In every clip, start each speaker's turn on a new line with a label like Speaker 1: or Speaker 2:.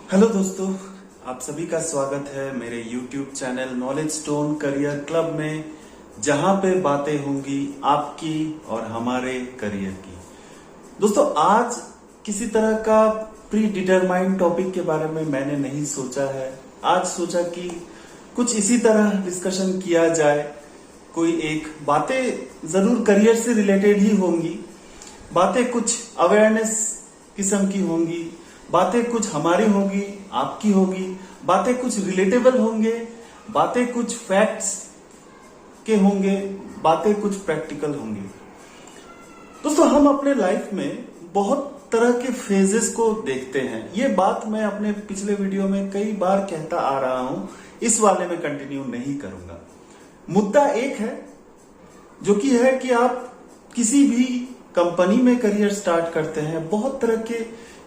Speaker 1: Hello दोस्तों, आप सभी का स्वागत है मेरे YouTube channel knowledge stone career club में, जहां पे बातें होंगी आपकी और हमारे करियर की। दोस्तों, आज किसी तरह का प्री डिटरमाइंड टॉपिक के बारे में मैंने नहीं सोचा है। आज सोचा कि कुछ इसी तरह डिस्कशन किया जाए। कोई एक बातें जरूर करियर से रिलेटेड ही होंगी, बातें कुछ अवेयरनेस किस्म की होंगी, बातें कुछ हमारी होगी, आपकी होगी, बातें कुछ रिलेटेबल होंगे, बातें कुछ फैक्ट्स के होंगे, बातें कुछ प्रैक्टिकल होंगे। दोस्तों, हम अपने लाइफ में बहुत तरह के फेजेस को देखते हैं। ये बात मैं अपने पिछले वीडियो में कई बार कहता आ रहा हूं, इस वाले में कंटिन्यू नहीं करूंगा। मुद्दा एक है, जो कि है कि आप किसी भी कंपनी में करियर स्टार्ट करते हैं, बहुत तरह के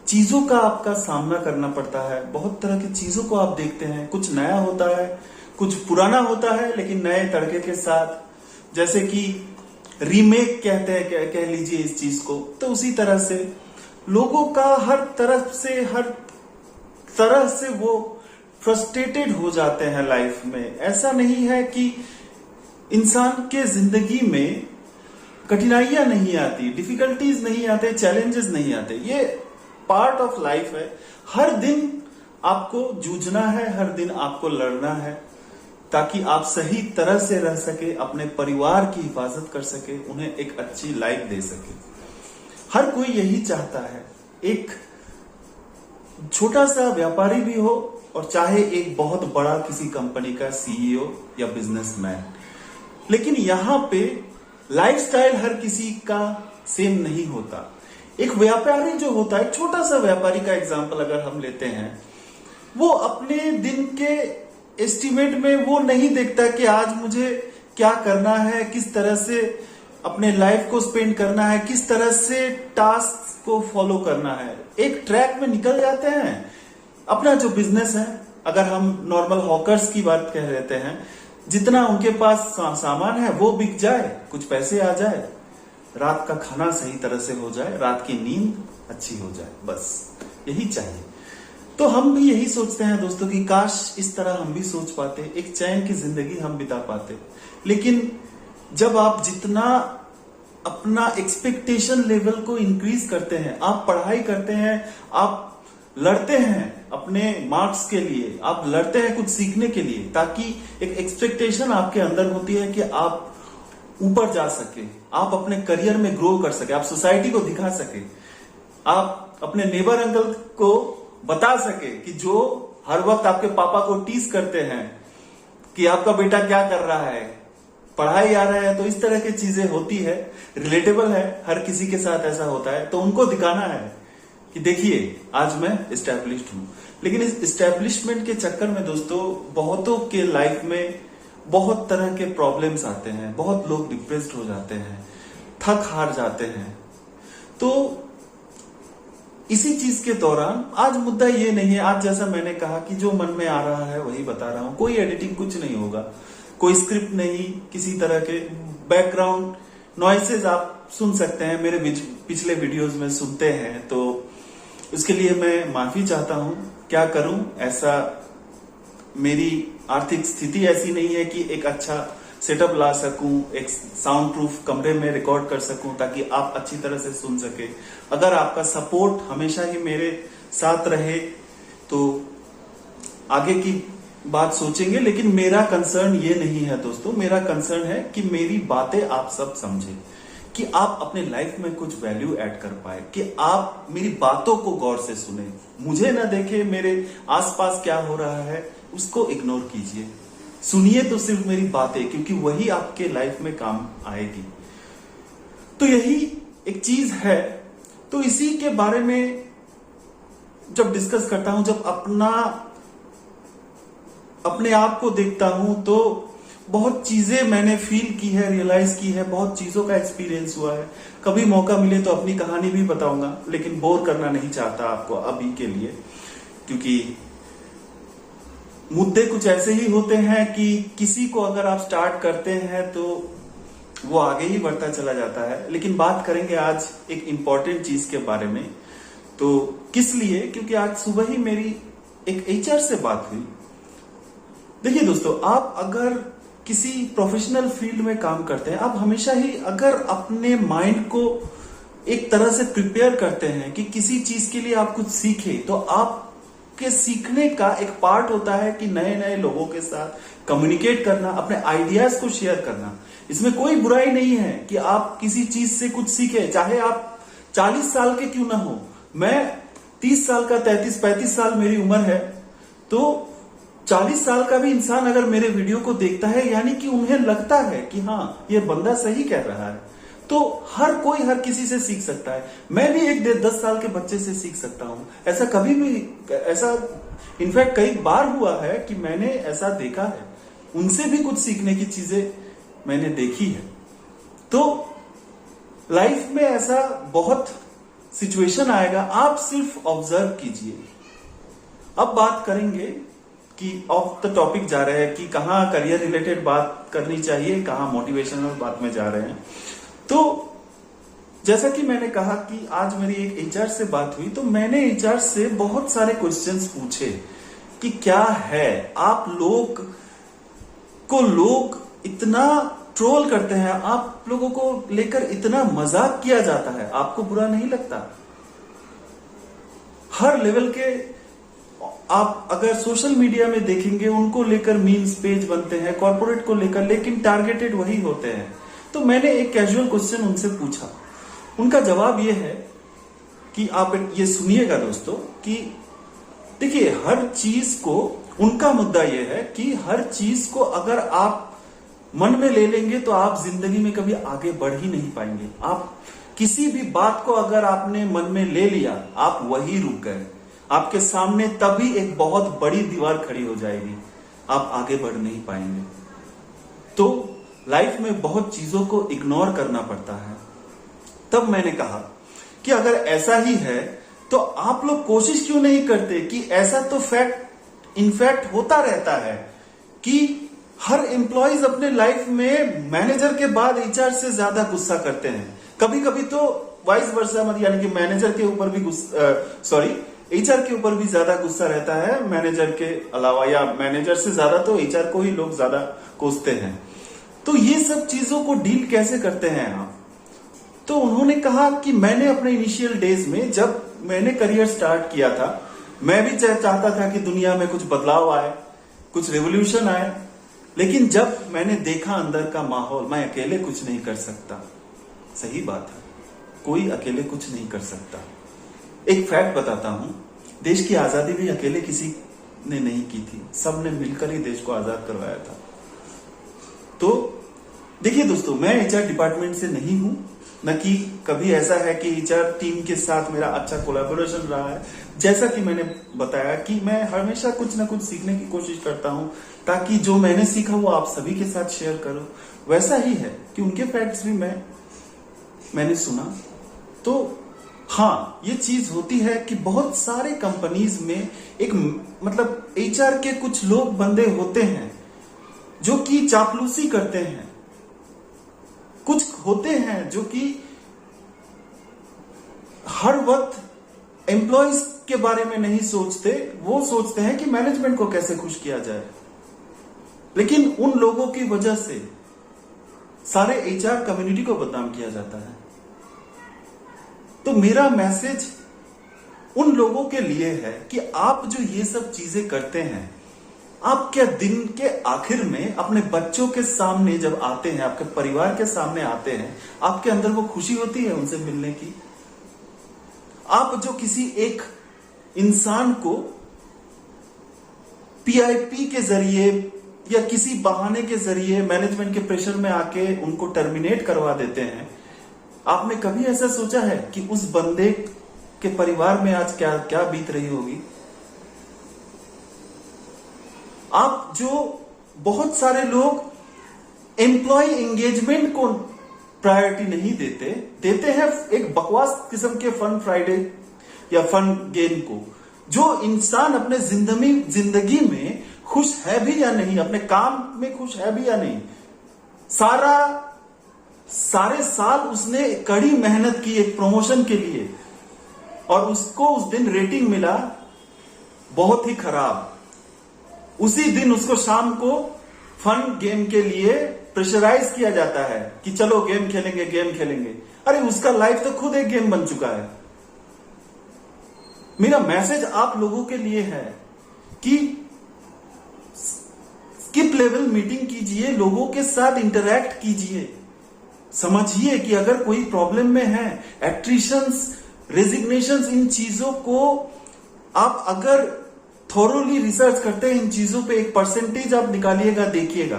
Speaker 1: चीजों का आपका सामना करना पड़ता है, बहुत तरह की चीजों को आप देखते हैं। कुछ नया होता है, कुछ पुराना होता है, लेकिन नए तड़के के साथ, जैसे कि रीमेक कहते हैं, कह लीजिए इस चीज को। तो उसी तरह से लोगों का हर तरह से वो फ्रस्ट्रेटेड हो जाते हैं लाइफ में। ऐसा नहीं है कि इंसान के जिंदगी में कठिनाइयां नहीं आती, डिफिकल्टीज नहीं आते, चैलेंजेस नहीं आते। ये पार्ट ऑफ लाइफ है। हर दिन आपको जूझना है, हर दिन आपको लड़ना है, ताकि आप सही तरह से रह सके, अपने परिवार की हिफाजत कर सके, उन्हें एक अच्छी लाइफ दे सके। हर कोई यही चाहता है, एक छोटा सा व्यापारी भी हो और चाहे एक बहुत बड़ा किसी कंपनी का सीईओ या बिजनेसमैन। लेकिन यहां पे लाइफस्टाइल हर किसी का सेम नहीं होता। एक व्यापारी जो होता है, छोटा सा व्यापारी का एग्जांपल अगर हम लेते हैं, वो अपने दिन के एस्टिमेट में वो नहीं देखता कि आज मुझे क्या करना है, किस तरह से अपने लाइफ को स्पेंड करना है, किस तरह से टास्क को फॉलो करना है। एक ट्रैक में निकल जाते हैं। अपना जो बिजनेस है, अगर हम नॉर्मल हॉकर्स की बात कह लेते हैं, जितना उनके पास सामान है वो बिक जाए, कुछ पैसे आ जाए, रात का खाना सही तरह से हो जाए, रात की नींद अच्छी हो जाए, बस यही चाहिए। तो हम भी यही सोचते हैं दोस्तों कि काश इस तरह हम भी सोच पाते, एक चैन की जिंदगी हम बिता पाते। लेकिन जब आप जितना अपना एक्सपेक्टेशन लेवल को इंक्रीज करते हैं, आप पढ़ाई करते हैं, आप लड़ते हैं अपने मार्क्स के लिए, आप लड़ते हैं कुछ सीखने के लिए, ताकि एक एक्सपेक्टेशन आपके अंदर होती है कि आप ऊपर जा सके, आप अपने करियर में ग्रो कर सके, आप सोसाइटी को दिखा सके, आप अपने नेबर अंकल को बता सके कि जो हर वक्त आपके पापा को टीज करते हैं कि आपका बेटा क्या कर रहा है, पढ़ाई आ रहा है। तो इस तरह की चीजें होती है, रिलेटेबल है, हर किसी के साथ ऐसा होता है। तो उनको दिखाना है कि देखिए आज मैं एस्टैब्लिश्ड हूं। लेकिन इस एस्टैब्लिशमेंट के चक्कर में दोस्तों, बहुतों के लाइफ में बहुत तरह के प्रॉब्लम्स आते हैं, बहुत लोग डिप्रेस्ड हो जाते हैं, थक हार जाते हैं। तो इसी चीज के दौरान आज मुद्दा ये नहीं है, आज जैसा मैंने कहा कि जो मन में आ रहा है वही बता रहा हूं, कोई एडिटिंग कुछ नहीं होगा, कोई स्क्रिप्ट नहीं, किसी तरह के बैकग्राउंड नॉइसेज आप सुन सकते हैं, मेरे पिछले वीडियोस में सुनते हैं, तो उसके लिए मैं माफी चाहता हूं। क्या करूं, ऐसा मेरी आर्थिक स्थिति ऐसी नहीं है कि एक अच्छा सेटअप ला सकूं, एक साउंड प्रूफ कमरे में रिकॉर्ड कर सकूं ताकि आप अच्छी तरह से सुन सके। अगर आपका सपोर्ट हमेशा ही मेरे साथ रहे तो आगे की बात सोचेंगे। लेकिन मेरा कंसर्न ये नहीं है दोस्तों, मेरा कंसर्न है कि मेरी बातें आप सब समझें, कि आप अपने लाइफ में कुछ वैल्यू ऐड कर पाए, कि आप मेरी बातों को गौर से सुने, मुझे ना देखे मेरे आसपास क्या हो रहा है उसको इग्नोर कीजिए, सुनिए तो सिर्फ मेरी बातें, क्योंकि वही आपके लाइफ में काम आएगी। तो यही एक चीज है। तो इसी के बारे में जब डिस्कस करता हूं, जब अपने आप को देखता हूं, तो बहुत चीजें मैंने फील की है, रियलाइज की है, बहुत चीजों का एक्सपीरियंस हुआ है। कभी मौका मिले तो अपनी कहानी भी बताऊंगा, लेकिन बोर करना नहीं चाहता आपको अभी के लिए, क्योंकि मुद्दे कुछ ऐसे ही होते हैं कि किसी को अगर आप स्टार्ट करते हैं तो वो आगे ही बढ़ता चला जाता है। लेकिन बात करेंगे आज एक इंपॉर्टेंट चीज के बारे में। तो किस लिए, क्योंकि आज सुबह ही मेरी एक एचआर से बात हुई। देखिए दोस्तों, आप अगर किसी प्रोफेशनल फील्ड में काम करते हैं, आप हमेशा ही अगर अपने माइंड को एक तरह से प्रिपेयर करते हैं कि किसी चीज के लिए आप कुछ सीखें, तो आपके सीखने का एक पार्ट होता है कि नए नए लोगों के साथ कम्युनिकेट करना, अपने आइडियाज को शेयर करना। इसमें कोई बुराई नहीं है कि आप किसी चीज से कुछ सीखें, चाहे आप 40 साल के क्यों ना हो। मैं 30 साल का, 33-35 साल मेरी उम्र है, तो 40 साल का भी इंसान अगर मेरे वीडियो को देखता है, यानी कि उन्हें लगता है कि हाँ ये बंदा सही कह रहा है, तो हर कोई हर किसी से सीख सकता है। मैं भी एक 10 साल के बच्चे से सीख सकता हूं। ऐसा कभी भी, ऐसा इनफैक्ट कई बार हुआ है कि मैंने ऐसा देखा है, उनसे भी कुछ सीखने की चीजें मैंने देखी है। तो लाइफ में ऐसा बहुत सिचुएशन आएगा, आप सिर्फ ऑब्जर्व कीजिए। अब बात करेंगे कि ऑफ द टॉपिक जा रहे हैं कि कहां करियर रिलेटेड बात करनी चाहिए, कहां मोटिवेशनल बात में जा रहे हैं। तो जैसा कि मैंने कहा कि आज मेरी एक एचआर से बात हुई, तो मैंने एचआर से बहुत सारे क्वेश्चंस पूछे कि क्या है आप लोग इतना ट्रोल करते हैं, आप लोगों को लेकर इतना मजाक किया जाता है, आपको बुरा नहीं लगता? हर लेवल के आप अगर सोशल मीडिया में देखेंगे, उनको लेकर मीम्स पेज बनते हैं कॉर्पोरेट को लेकर, लेकिन टारगेटेड वही होते हैं। तो मैंने एक कैजुअल क्वेश्चन उनसे पूछा, उनका जवाब यह है कि आप ये सुनिएगा दोस्तों, कि देखिए हर चीज को, उनका मुद्दा यह है कि हर चीज को अगर आप मन में ले लेंगे तो आप जिंदगी में कभी आगे बढ़ ही नहीं पाएंगे। आप किसी भी बात को अगर आपने मन में ले लिया, आप वही रुक गए, आपके सामने तभी एक बहुत बड़ी दीवार खड़ी हो जाएगी, आप आगे बढ़ नहीं पाएंगे। तो लाइफ में बहुत चीजों को इग्नोर करना पड़ता है। तब मैंने कहा कि अगर ऐसा ही है तो आप लोग कोशिश क्यों नहीं करते कि ऐसा तो इनफैक्ट होता रहता है कि हर एम्प्लॉइज अपने लाइफ में मैनेजर के बाद एचआर से ज्यादा गुस्सा करते हैं। कभी कभी तो वाइस वर्सा, मतलब यानी कि मैनेजर के ऊपर भी एचआर के ऊपर भी ज्यादा गुस्सा रहता है मैनेजर के अलावा, या मैनेजर से ज्यादा तो एचआर को ही लोग ज्यादा कोसते हैं। तो ये सब चीजों को डील कैसे करते हैं आप? तो उन्होंने कहा कि मैंने अपने इनिशियल डेज में, जब मैंने करियर स्टार्ट किया था, मैं भी चाहता था कि दुनिया में कुछ बदलाव आए, कुछ रेवोल्यूशन आए, लेकिन जब मैंने देखा अंदर का माहौल, मैं अकेले कुछ नहीं कर सकता। सही बात है, कोई अकेले कुछ नहीं कर सकता। एक फैक्ट बताता हूं, देश की आजादी भी अकेले किसी ने नहीं की थी, सबने मिलकर ही देश को आजाद करवाया था। तो देखिए दोस्तों, मैं एचआर डिपार्टमेंट से नहीं हूं, न कि कभी ऐसा है कि एचआर टीम के साथ मेरा अच्छा कोलैबोरेशन रहा है। जैसा कि मैंने बताया कि मैं हमेशा कुछ ना कुछ सीखने की कोशिश करता हूं, ताकि जो मैंने सीखा वो आप सभी के साथ शेयर करूं। वैसा ही है कि उनके फैक्ट्स भी मैंने सुना। तो हाँ, ये चीज होती है कि बहुत सारे कंपनीज में एक मतलब एचआर के कुछ लोग बंदे होते हैं जो कि चापलूसी करते हैं। कुछ होते हैं जो कि हर वक्त एम्प्लॉयज के बारे में नहीं सोचते, वो सोचते हैं कि मैनेजमेंट को कैसे खुश किया जाए। लेकिन उन लोगों की वजह से सारे एचआर कम्युनिटी को बदनाम किया जाता है। तो मेरा मैसेज उन लोगों के लिए है कि आप जो ये सब चीजें करते हैं, आप क्या दिन के आखिर में अपने बच्चों के सामने जब आते हैं, आपके परिवार के सामने आते हैं, आपके अंदर वो खुशी होती है उनसे मिलने की? आप जो किसी एक इंसान को पीआईपी के जरिए या किसी बहाने के जरिए मैनेजमेंट के प्रेशर में आके उनको टर्मिनेट करवा देते हैं, आपने कभी ऐसा सोचा है कि उस बंदे के परिवार में आज क्या क्या बीत रही होगी? आप जो बहुत सारे लोग एम्प्लॉय एंगेजमेंट को प्रायोरिटी नहीं देते हैं एक बकवास किस्म के फन फ्राइडे या फन गेम को। जो इंसान अपने जिंदगी में खुश है भी या नहीं, अपने काम में खुश है भी या नहीं, सारे साल उसने कड़ी मेहनत की एक प्रमोशन के लिए, और उसको उस दिन रेटिंग मिला बहुत ही खराब। उसी दिन उसको शाम को फन गेम के लिए प्रेशराइज किया जाता है कि चलो गेम खेलेंगे गेम खेलेंगे। अरे उसका लाइफ तो खुद एक गेम बन चुका है। मेरा मैसेज आप लोगों के लिए है कि स्किप लेवल मीटिंग कीजिए, लोगों के साथ इंटरैक्ट कीजिए, समझिए कि अगर कोई प्रॉब्लम में है, एट्रिशंस, रेजिग्नेशंस, इन चीजों को आप अगर थोरोली रिसर्च करते हैं, इन चीजों पे एक परसेंटेज आप निकालिएगा, देखिएगा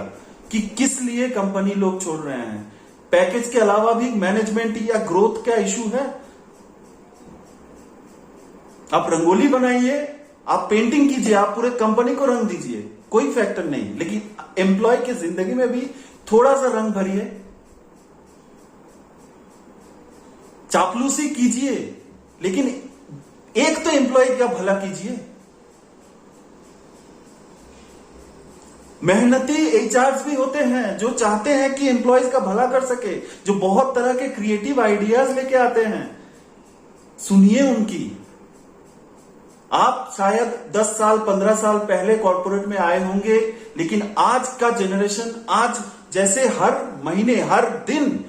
Speaker 1: कि किस लिए कंपनी लोग छोड़ रहे हैं। पैकेज के अलावा भी मैनेजमेंट या ग्रोथ का इशू है। आप रंगोली बनाइए, आप पेंटिंग कीजिए, आप पूरे कंपनी को रंग दीजिए, कोई फैक्टर नहीं, लेकिन एम्प्लॉय की जिंदगी में भी थोड़ा सा रंग भरिए। चापलूसी कीजिए, लेकिन एक तो एम्प्लॉय का भला कीजिए। मेहनती एचआर्स भी होते हैं जो चाहते हैं कि एम्प्लॉयज का भला कर सके, जो बहुत तरह के क्रिएटिव आइडियाज लेके आते हैं। सुनिए उनकी। आप शायद 10 साल 15 साल पहले कॉर्पोरेट में आए होंगे, लेकिन आज का जनरेशन, आज जैसे हर महीने हर दिन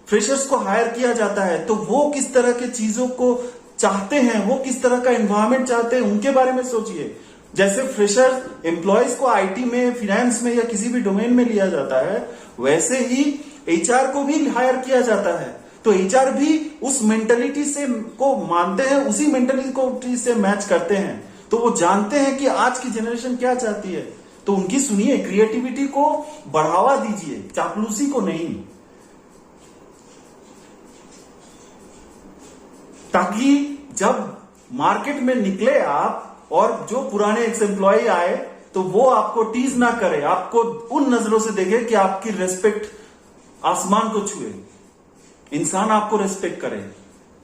Speaker 1: फ्रेशर्स को हायर किया जाता है, तो वो किस तरह के चीजों को चाहते हैं, वो किस तरह का एनवायरमेंट चाहते हैं, उनके बारे में सोचिए। जैसे फ्रेशर एम्प्लॉयज को आईटी में, फाइनेंस में या किसी भी डोमेन में लिया जाता है, वैसे ही एचआर को भी हायर किया जाता है। तो एचआर भी उस मेंटेलिटी से को मानते हैं, उसी मेंटेलिटी से मैच करते हैं। तो वो जानते हैं कि आज की जनरेशन क्या चाहती है, तो उनकी सुनिए, क्रिएटिविटी को बढ़ावा दीजिए, चापलूसी को नहीं। ताकि जब मार्केट में निकले आप और जो पुराने एक्स एम्प्लॉय आए, तो वो आपको टीज ना करे, आपको उन नजरों से देखे कि आपकी रेस्पेक्ट आसमान को छुए, इंसान आपको रेस्पेक्ट करे,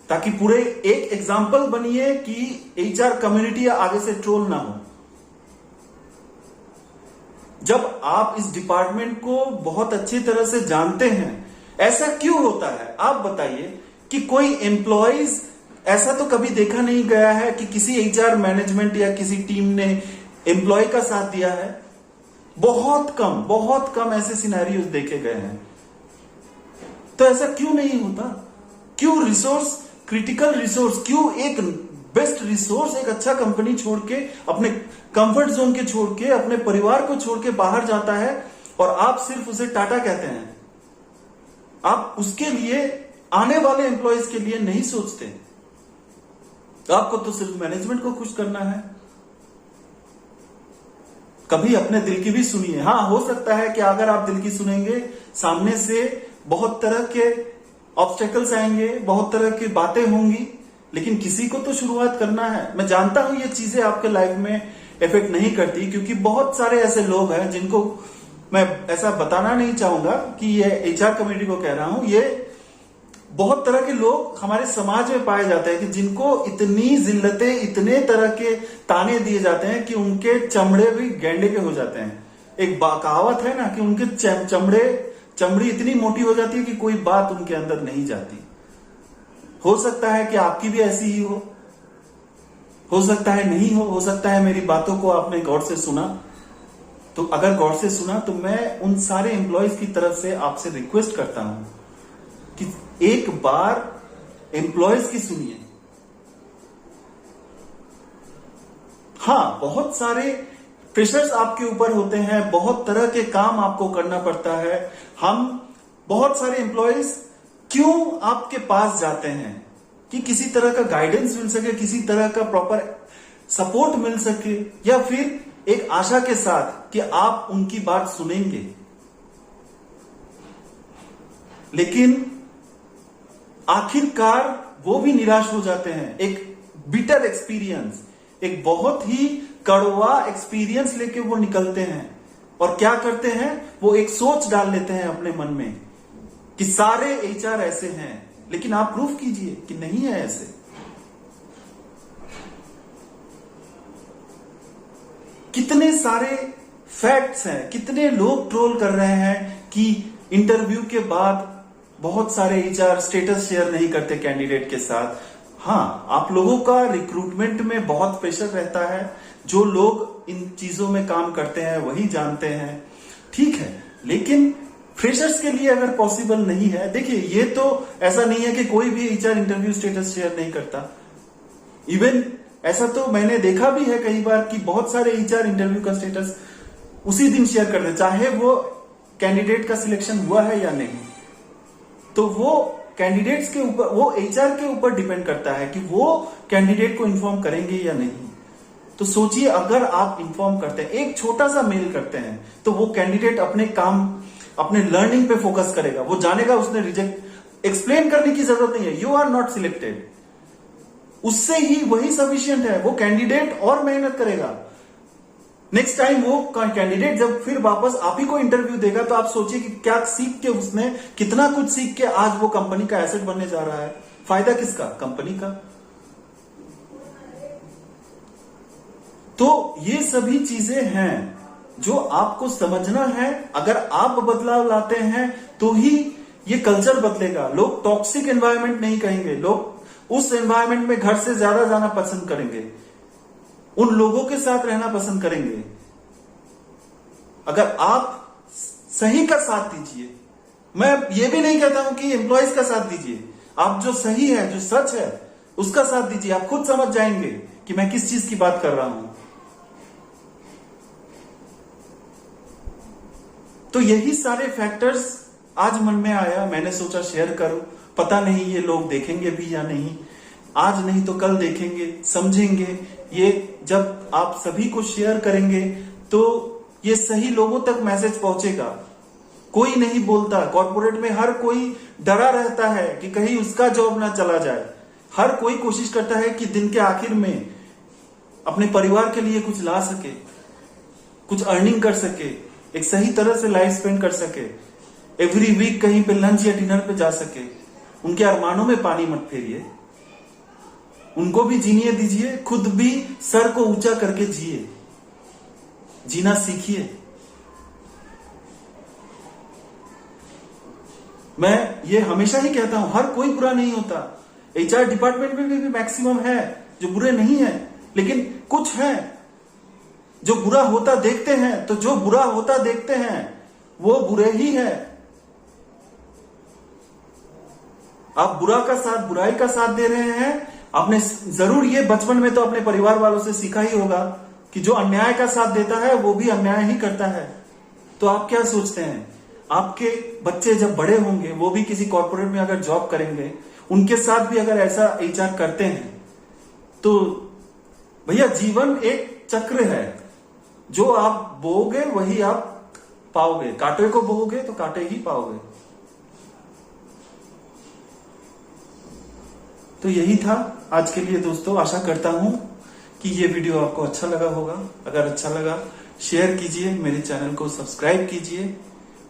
Speaker 1: ताकि पूरे एक एग्जाम्पल बनिए कि एचआर कम्युनिटी आगे से ट्रोल ना हो। जब आप इस डिपार्टमेंट को बहुत अच्छी तरह से जानते हैं, ऐसा क्यों होता है आप बताइए कि कोई एम्प्लॉयज, ऐसा तो कभी देखा नहीं गया है कि किसी एचआर मैनेजमेंट या किसी टीम ने एम्प्लॉय का साथ दिया है। बहुत कम ऐसे सिनेरियोज देखे गए हैं। तो ऐसा क्यों नहीं होता? क्यों रिसोर्स, क्रिटिकल रिसोर्स, क्यों एक बेस्ट रिसोर्स, एक अच्छा कंपनी छोड़ के, अपने कंफर्ट जोन के छोड़ के, अपने परिवार को छोड़ के बाहर जाता है और आप सिर्फ उसे टाटा कहते हैं? आप उसके लिए, आने वाले एम्प्लॉयज के लिए नहीं सोचते। आपको तो सिर्फ मैनेजमेंट को खुश करना है। कभी अपने दिल की भी सुनिए। हाँ, हो सकता है कि अगर आप दिल की सुनेंगे, सामने से बहुत तरह के ऑब्स्टेकल्स आएंगे, बहुत तरह की बातें होंगी, लेकिन किसी को तो शुरुआत करना है। मैं जानता हूं ये चीजें आपके लाइफ में इफेक्ट नहीं करती, क्योंकि बहुत सारे ऐसे लोग हैं जिनको मैं ऐसा बताना नहीं चाहूंगा कि ये एचआर कम्युनिटी को कह रहा हूं, ये बहुत तरह के लोग हमारे समाज में पाए जाते हैं कि जिनको इतनी जिल्लतें, इतने तरह के ताने दिए जाते हैं कि उनके चमड़े भी गैंडे के हो जाते हैं। एक कहावत है ना कि उनके चमड़ी इतनी मोटी हो जाती है कि कोई बात उनके अंदर नहीं जाती। हो सकता है कि आपकी भी ऐसी ही हो सकता है नहीं हो सकता है मेरी बातों को आपने गौर से सुना। तो अगर गौर से सुना, तो मैं उन सारे एम्प्लॉयज की तरफ से आपसे रिक्वेस्ट करता हूं कि एक बार एम्प्लॉयज की सुनिए। हाँ, बहुत सारे प्रेशर्स आपके ऊपर होते हैं, बहुत तरह के काम आपको करना पड़ता है। हम बहुत सारे एम्प्लॉयज क्यों आपके पास जाते हैं कि किसी तरह का गाइडेंस मिल सके, किसी तरह का प्रॉपर सपोर्ट मिल सके, या फिर एक आशा के साथ कि आप उनकी बात सुनेंगे। लेकिन आखिरकार वो भी निराश हो जाते हैं। एक बिटर एक्सपीरियंस, एक बहुत ही कड़वा एक्सपीरियंस लेके वो निकलते हैं और क्या करते हैं, वो एक सोच डाल लेते हैं अपने मन में कि सारे एचआर ऐसे हैं। लेकिन आप प्रूफ कीजिए कि नहीं है ऐसे। कितने सारे फैक्ट्स हैं, कितने लोग ट्रोल कर रहे हैं कि इंटरव्यू के बाद बहुत सारे एचआर स्टेटस शेयर नहीं करते कैंडिडेट के साथ। हाँ, आप लोगों का रिक्रूटमेंट में बहुत प्रेशर रहता है, जो लोग इन चीजों में काम करते हैं वही जानते हैं, ठीक है। लेकिन फ्रेशर्स के लिए अगर पॉसिबल नहीं है, देखिए ये तो ऐसा नहीं है कि कोई भी एचआर इंटरव्यू स्टेटस शेयर नहीं करता। इवन ऐसा तो मैंने देखा भी है कई बार कि बहुत सारे एचआर इंटरव्यू का स्टेटस उसी दिन शेयर कर दे, चाहे वो कैंडिडेट का सिलेक्शन हुआ है या नहीं। तो वो कैंडिडेट्स के ऊपर, वो एचआर के ऊपर डिपेंड करता है कि वो कैंडिडेट को इन्फॉर्म करेंगे या नहीं। तो सोचिए, अगर आप इन्फॉर्म करते हैं, एक छोटा सा मेल करते हैं, तो वो कैंडिडेट अपने काम, अपने लर्निंग पे फोकस करेगा, वो जानेगा उसने रिजेक्ट, एक्सप्लेन करने की जरूरत नहीं है, यू आर नॉट सिलेक्टेड, उससे ही वही सफिशियंट है। वो कैंडिडेट और मेहनत करेगा, नेक्स्ट टाइम वो कैंडिडेट जब फिर वापस आप ही को इंटरव्यू देगा, तो आप सोचिए कि क्या सीख के, उसने कितना कुछ सीख के आज वो कंपनी का एसेट बनने जा रहा है। फायदा किसका? कंपनी का। तो ये सभी चीजें हैं जो आपको समझना है। अगर आप बदलाव लाते हैं तो ही ये कल्चर बदलेगा। लोग टॉक्सिक एनवायरनमेंट नहीं कहेंगे, लोग उस एनवायरनमेंट में घर से ज्यादा जाना पसंद करेंगे, उन लोगों के साथ रहना पसंद करेंगे। अगर आप सही का साथ दीजिए, मैं ये भी नहीं कहता हूं कि एम्प्लॉयज का साथ दीजिए, आप जो सही है, जो सच है, उसका साथ दीजिए। आप खुद समझ जाएंगे कि मैं किस चीज की बात कर रहा हूं। तो यही सारे फैक्टर्स आज मन में आया, मैंने सोचा शेयर करूं। पता नहीं ये लोग देखेंगे भी या नहीं, आज नहीं तो कल देखेंगे, समझेंगे। ये जब आप सभी को शेयर करेंगे तो ये सही लोगों तक मैसेज पहुंचेगा। कोई नहीं बोलता, कॉर्पोरेट में हर कोई डरा रहता है कि कहीं उसका जॉब ना चला जाए। हर कोई कोशिश करता है कि दिन के आखिर में अपने परिवार के लिए कुछ ला सके, कुछ अर्निंग कर सके, एक सही तरह से लाइफ स्पेंड कर सके, एवरी वीक कहीं पे लंच या डिनर पे जा सके। उनके अरमानों में पानी मत फेरिए, उनको भी जीने दीजिए, खुद भी सर को ऊंचा करके जिए, जीना सीखिए। मैं ये हमेशा ही कहता हूं, हर कोई बुरा नहीं होता। एचआर डिपार्टमेंट में भी मैक्सिमम है जो बुरे नहीं है, लेकिन कुछ है जो बुरा होता देखते हैं। तो जो बुरा होता देखते हैं वो बुरे ही है। आप बुरा का साथ, बुराई का साथ दे रहे हैं। आपने जरूर ये बचपन में तो अपने परिवार वालों से सीखा ही होगा कि जो अन्याय का साथ देता है वो भी अन्याय ही करता है। तो आप क्या सोचते हैं, आपके बच्चे जब बड़े होंगे, वो भी किसी कॉर्पोरेट में अगर जॉब करेंगे, उनके साथ भी अगर ऐसा एचआर करते हैं, तो भैया जीवन एक चक्र है। जो आप बोओगे वही आप पाओगे, कांटे को बोओगे तो कांटे ही पाओगे। तो यही था आज के लिए दोस्तों। आशा करता हूं कि ये वीडियो आपको अच्छा लगा होगा। अगर अच्छा लगा शेयर कीजिए, मेरे चैनल को सब्सक्राइब कीजिए,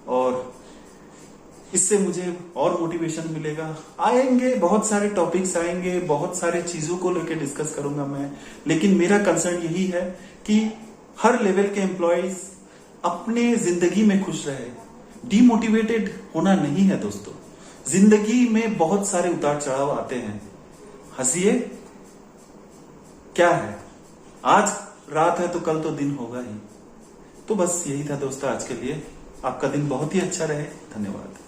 Speaker 1: और इससे मुझे और मोटिवेशन मिलेगा। आएंगे बहुत सारे टॉपिक्स, आएंगे बहुत सारे चीजों को लेकर डिस्कस करूंगा मैं, लेकिन मेरा कंसर्न यही है कि हर लेवल के एम्प्लॉयज अपने जिंदगी में खुश रहे। डीमोटिवेटेड होना नहीं है दोस्तों। जिंदगी में बहुत सारे उतार चढ़ाव आते हैं, हंसिए। क्या है, आज रात है तो कल तो दिन होगा ही। तो बस यही था दोस्तों आज के लिए। आपका दिन बहुत ही अच्छा रहे। धन्यवाद।